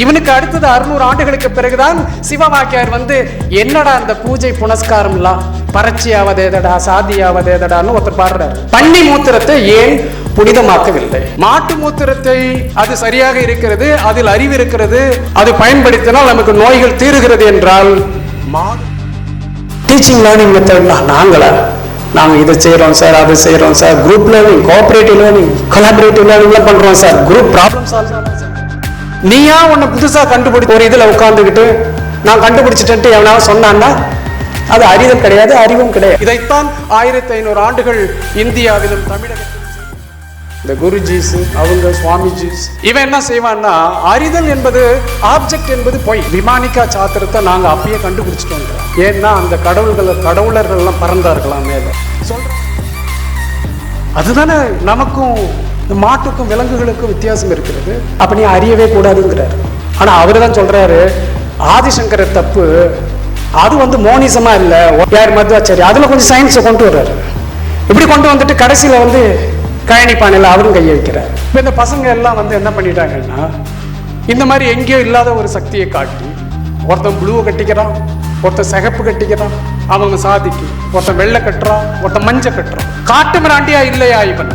இவனுக்கு அடுத்தது 600 ஆண்டுகளுக்கு பிறகுதான் சிவவாக்கியார் வந்து என்னடா அந்த பூஜை புனஸ்காரம்லாம் பரட்சியாவதேதடா சாதியாவதேதடான்னு ஒருத்தர் பாடுறாரு. பன்னி மூத்திரத்தை ஏன் புனிதமாக்கவில்லை? மாட்டு மூத்திரத்தை அது சரியாக இருக்கிறது, அதில் அறிவு இருக்கிறது, அது பயன்படுத்தினால் நமக்கு நோய்கள் தீருகிறது என்றால் டீச்சிங் லேர்னிங் மெத்தட்னா நாங்க இதை செய்யறோம் சார், அது செய்யறோம் sir, group learning, cooperative learning, collaborative learning பண்றோம் sir, group problem solve sir. நீயா ஒன்னு புதுசா கண்டுபிடிச்சு ஒரு இதுல உட்கார்ந்துக்கிட்டு நான் கண்டுபிடிச்சிட்டு எவனாவது சொன்னான்னா அது அறிதல் கிடையாது, அறிவும் கிடையாது. இதைத்தான் 1500 ஆண்டுகள் இந்தியாவிலும் தமிழகத்திலும் இந்த குருஜிஸ் அவங்க சுவாமிஜிஸ் இவன் என்ன செய்வான்னா, அறிதல் என்பது ஆப்ஜெக்ட் என்பது பொய். விமானிக்கா சாத்திரத்தை நாங்க அப்பயே கண்டுபிடிச்சிட்டோம். ஏன்னா அந்த கடவுளர்கள் எல்லாம் பறந்தார்களாம் மேல சொல்றோம். அதுதானே நமக்கும் மாட்டுக்கும் விலங்குகளுக்கும் வித்தியாசம் இருக்கிறது. அப்ப நீ அறியவே கூடாதுங்கிறார். ஆனா அவரு தான் சொல்றாரு ஆதிசங்கரர் தப்பு, அது வந்து மோனிசமா இல்ல, யார் மத்வாச்சாரி அதுல கொஞ்சம் சயின்ஸை கொண்டு வர்றாரு. இப்படி கொண்டு வந்துட்டு கடைசியில வந்து கழனி பானையில் அவரும் கையை வைக்கிறார். இப்போ இந்த பசங்க எல்லாம் வந்து என்ன பண்ணிட்டாங்கன்னா, இந்த மாதிரி எங்கேயோ இல்லாத ஒரு சக்தியை காட்டி ஒருத்தன் ப்ளூவை கட்டிக்கிறான், ஒருத்தன் சிகப்பு கட்டிக்கிறான், அவங்க சாதிக்கு ஒருத்தன் வெள்ளை கட்டுறான், ஒருத்தன் மஞ்சள் கட்டுறான். காட்டு மிராண்டியா இல்லையா இவன்?